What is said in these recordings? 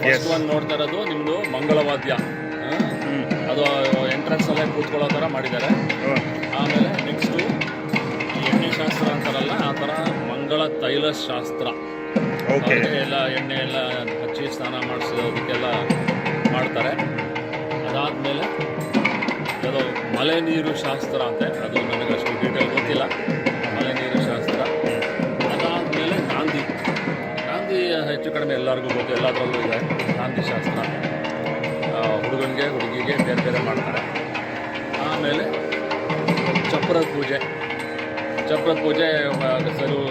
First ಒಂದು ನೋಡ್ತಾ ಇರೋದು ನಿಮ್ಮದು ಮಂಗಳವಾದ್ಯ. ಅದು ಎಂಟ್ರೆನ್ಸ್ ಅಲ್ಲೇ ಕೂತ್ಕೊಳ್ಳೋ ಥರ ಮಾಡಿದ್ದಾರೆ. ಆಮೇಲೆ ನೆಕ್ಸ್ಟು ಎಣ್ಣೆ ಶಾಸ್ತ್ರ ಅಂತಾರಲ್ಲ, ಆ ಥರ ಮಂಗಳ ತೈಲ ಶಾಸ್ತ್ರ. ಎಲ್ಲ ಎಣ್ಣೆ ಎಲ್ಲ ಹಚ್ಚಿ ಸ್ನಾನ ಮಾಡಿಸೋದಕ್ಕೆಲ್ಲ ಮಾಡ್ತಾರೆ. ಅದಾದಮೇಲೆ ಅದು ಮಳೆ ನೀರು ಶಾಸ್ತ್ರ ಅಂತೆ, ಅದು ನನಗಷ್ಟು ಡೀಟೇಲ್ ಗೊತ್ತಿಲ್ಲ. ಮಳೆ ನೀರು ಶಾಸ್ತ್ರ. ಅದಾದಮೇಲೆ ನಾಂದಿ ಹೆಚ್ಚು ಕಡಿಮೆ ಎಲ್ಲರಿಗೂ ಗೊತ್ತು, ಎಲ್ಲದರಲ್ಲೂ ಇದೆ ನಾಂದಿ ಶಾಸ್ತ್ರ. ಹುಡುಗನಿಗೆ ಹುಡುಗಿಗೆ ಬೇರೆ ಬೇರೆ ಮಾಡ್ತಾರೆ. ಆಮೇಲೆ ಚಪ್ರದ ಪೂಜೆ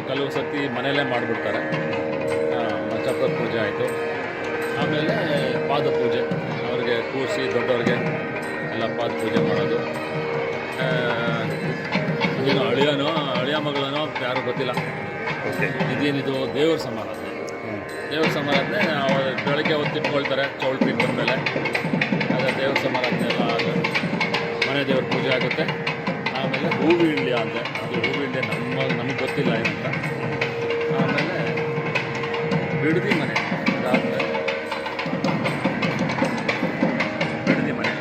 ಕೆಲವು ಸರ್ತಿ ಮನೆಯಲ್ಲೇ ಮಾಡಿಬಿಡ್ತಾರೆ. ಚಪ್ರದ ಪೂಜೆ ಆಯಿತು. ಆಮೇಲೆ ಪಾದ ಪೂಜೆ, ಅವ್ರಿಗೆ ಕೂರಿಸಿ ದೊಡ್ಡವ್ರಿಗೆ ಎಲ್ಲ ಪಾದ ಪೂಜೆ ಮಾಡೋದು. ಇದೇನು ಅಳಿಯ ಮಗಳನೋ ಯಾರು ಗೊತ್ತಿಲ್ಲ. ಇದೇನಿದು ದೇವ್ರ ಸಮಾರಾಧನೆ. ಬೆಳಗ್ಗೆ ಹೊತ್ತಿಟ್ಕೊಳ್ತಾರೆ ಚೌಳ್ಪೀಠ ಬಂದಮೇಲೆ. ಅದೇ ದೇವ್ರ ಸಮಾರಾಧನೆ ಎಲ್ಲ ಮನೆ ದೇವ್ರ ಪೂಜೆ ಆಗುತ್ತೆ. ಆಮೇಲೆ ಹೂವಿಳ್ಯ ಅಂತೆ, ಅದು ಹೂವಿಳ್ಯ ನಮಗೆ ಗೊತ್ತಿಲ್ಲ ಏನಂತ. ಆಮೇಲೆ ಬಿಡದಿ ಮನೆ, ಅದಾದಮೇಲೆ ಬಿಡದಿ ಮನೆ,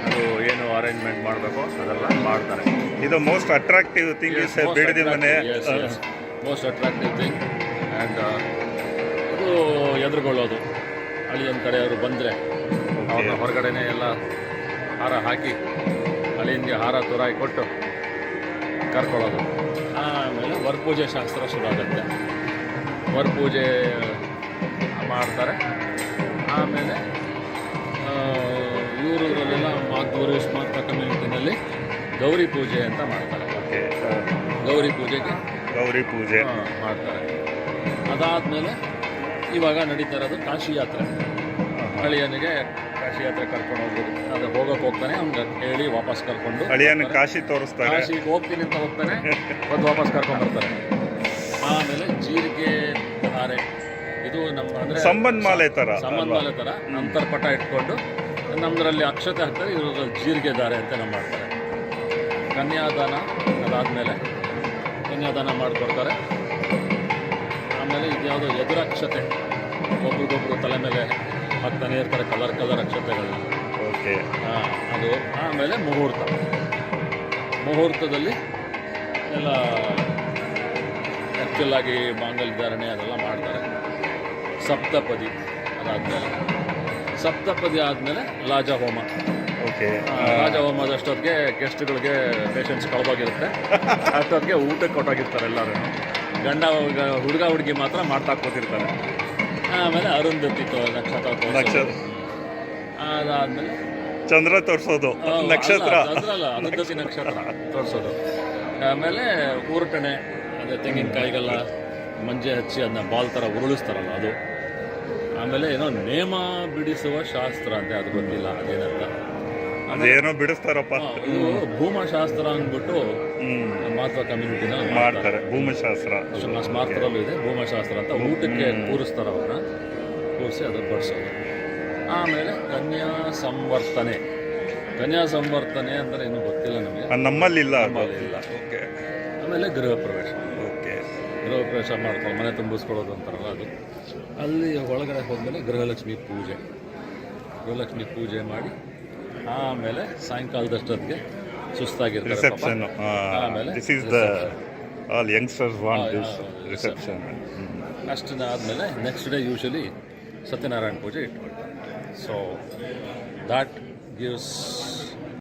ಅದು ಏನು ಅರೇಂಜ್ಮೆಂಟ್ ಮಾಡಬೇಕು ಅದೆಲ್ಲ ಮಾಡ್ತಾರೆ. ಇದು most attractive thing is Bidadi ಮನೆ. Most attractive thing. ಆ್ಯಂಡ್ ಇದು ಎದುರುಗೊಳ್ಳೋದು, ಅಳಿಯನ ಕಡೆಯವರು ಬಂದರೆ ಅವ್ರನ್ನ ಹೊರಗಡೆನೇ ಎಲ್ಲ ಹಾರ ಹಾಕಿ ಅಳಿಯನಿಗೆ ಹಾರ ತುರಾಯಿ ಕೊಟ್ಟು ಕರ್ಕೊಳ್ಳೋದು. ಆಮೇಲೆ ವರಪೂಜೆ ಶಾಸ್ತ್ರ ಶುರು ಆಗುತ್ತೆ. ವರಪೂಜೆ ಮಾಡ್ತಾರೆ. ಆಮೇಲೆ ಇವರಲ್ಲೆಲ್ಲ ಮಾತೂರು ಸ್ಮಾರ್ತ ಕಮ್ಯುನಿಟಿನಲ್ಲಿ ಗೌರಿ ಪೂಜೆ ಅಂತ ಮಾಡ್ತಾರೆ. ಗೌರಿ ಪೂಜೆ ಮಾಡ್ತಾರೆ. ಅದಾದಮೇಲೆ ಇವಾಗ ನಡೀತಾ ಇರೋದು ಕಾಶಿ ಯಾತ್ರೆ. ಅಳಿಯನಿಗೆ ಕಾಶಿ ಯಾತ್ರೆ ಕರ್ಕೊಂಡು ಹೋಗ್ಬೋದು. ಅದು ಹೋಗ್ತಾನೆ, ಅವ್ನಿಗೆ ಹೇಳಿ ವಾಪಸ್ ಕರ್ಕೊಂಡು ಅಳಿಯನ ಕಾಶಿ ತೋರಿಸ್ತಾರೆ. ಕಾಶಿಗೆ ಹೋಗ್ತೀನಿ ಅಂತ ಹೋಗ್ತಾನೆ, ಒಂದು ವಾಪಸ್ ಕರ್ಕೊಂಡು ಬರ್ತಾರೆ. ಆಮೇಲೆ ಜೀರಿಗೆ ಧಾರೆ, ಇದು ನಮ್ಮ ಅಂದರೆ ಸಂಬಂಧಮಾಲೆ ಥರ ಅಂತರ್ಪಟ ಇಟ್ಕೊಂಡು ನಮ್ಮದ್ರಲ್ಲಿ ಅಕ್ಷತೆ ಹಾಕ್ತಾರೆ. ಇವರು ಜೀರಿಗೆ ಧಾರೆ ಅಂತ ನಮ್ಮ ಮಾಡ್ತಾರೆ. ಕನ್ಯಾದಾನ, ಅದಾದಮೇಲೆ ಕನ್ಯಾದಾನ ಮಾಡಿಕೊಡ್ತಾರೆ. ಆಮೇಲೆ ಇದ್ಯಾವುದೋ ಎದುರಕ್ಷತೆ, ಒಬ್ರಿಗೊಬ್ರು ತಲೆ ಮೇಲೆ ಹಾಕ್ತಾನೆ ಇರ್ತಾರೆ ಕಲರ್ ಅಕ್ಷತೆಗಳನ್ನ. ಅದು. ಆಮೇಲೆ ಮುಹೂರ್ತದಲ್ಲಿ ಎಲ್ಲ ಆ್ಯಕ್ಚುಲಾಗಿ ಮಾಂಗಲ್ಯ ಧಾರಣೆ ಅದೆಲ್ಲ ಮಾಡ್ತಾರೆ. ಸಪ್ತಪದಿ ಆದಮೇಲೆ ಲಾಜಹೋಮ. ಲಾಜಹೋಮದಷ್ಟೊತ್ತಿಗೆ ಗೆಸ್ಟ್ಗಳಿಗೆ ಪೇಷಂಟ್ಸ್ ಕಳ್ಬೋಗಿರುತ್ತೆ. ಅಷ್ಟೊತ್ತಿಗೆ ಊಟಕ್ಕೆ ಕೊಟ್ಟೋಗಿರ್ತಾರೆ ಎಲ್ಲರೂ. ಹುಡುಗ ಹುಡುಗಿ ಮಾತ್ರ ಮಾಡ್ತಾ ಕೂತಿರ್ತಾರೆ. ಆಮೇಲೆ ಅರುಂಧತಿ ನಕ್ಷತ್ರ. ಅದಾದಮೇಲೆ ಚಂದ್ರ ತೋರಿಸೋದು, ನಕ್ಷತ್ರ ಅರುಂಧತಿ ನಕ್ಷತ್ರ ತೋರಿಸೋದು. ಆಮೇಲೆ ಊರಟಣೆ, ಅದೇ ತೆಂಗಿನಕಾಯಿಗೆಲ್ಲ ಮಂಜೆ ಹಚ್ಚಿ ಅದನ್ನ ಬಾಲ್ ಥರ ಉರುಳಿಸ್ತಾರಲ್ಲ ಅದು. ಆಮೇಲೆ ಏನೋ ನೇಮ ಬಿಡಿಸುವ ಶಾಸ್ತ್ರ ಅಂತೆ, ಅದು ಗೊತ್ತಿಲ್ಲ ಅದೇನಂತ. ಅದೇನೋ ಬಿಡಿಸ್ತಾರಪ್ಪ. ಇದು ಭೂಮಶಾಸ್ತ್ರ ಅಂದ್ಬಿಟ್ಟು ಮಹತ್ವ ಕಮ್ಯುನಿಟಿನ ಮಾಡ್ತಾರೆ. ಭೂಮಶಾಸ್ತ್ರ ಸ್ಮಾರ್ತರಲ್ಲೂ ಇದೆ ಭೂಮಶಾಸ್ತ್ರ ಅಂತ. ಊಟಕ್ಕೆ ಕೂರಿಸ್ತಾರೆ, ಅವ್ರನ್ನ ಕೂರಿಸಿ ಅದನ್ನು ಬಡಿಸೋದು. ಆಮೇಲೆ ಕನ್ಯಾ ಸಂವರ್ತನೆ ಅಂದರೆ ಇನ್ನೂ ಗೊತ್ತಿಲ್ಲ ನಮಗೆ, ನಮ್ಮಲ್ಲಿಲ್ಲ. ಆಮೇಲೆ ಗೃಹ ಪ್ರವೇಶ ಮಾಡ್ತಾರೆ, ಮನೆ ತುಂಬಿಸ್ಕೊಳ್ಳೋದು ಅಂತಾರಲ್ಲ ಅದು. ಅಲ್ಲಿ ಒಳಗಡೆ ಹೋದ್ಮೇಲೆ ಗೃಹಲಕ್ಷ್ಮಿ ಪೂಜೆ ಮಾಡಿ ಆಮೇಲೆ ಸಾಯಂಕಾಲದಷ್ಟೊತ್ತಿಗೆ ಸುಸ್ತಾಗಿರ್ತಾರೆ. ಆಮೇಲೆ ಅಷ್ಟಾದ್ಮೇಲೆ ನೆಕ್ಸ್ಟ್ ಡೇ ಯೂಶಲಿ ಸತ್ಯನಾರಾಯಣ ಪೂಜೆ ಇಟ್ಕೊಳ್ತಾರೆ. So that gives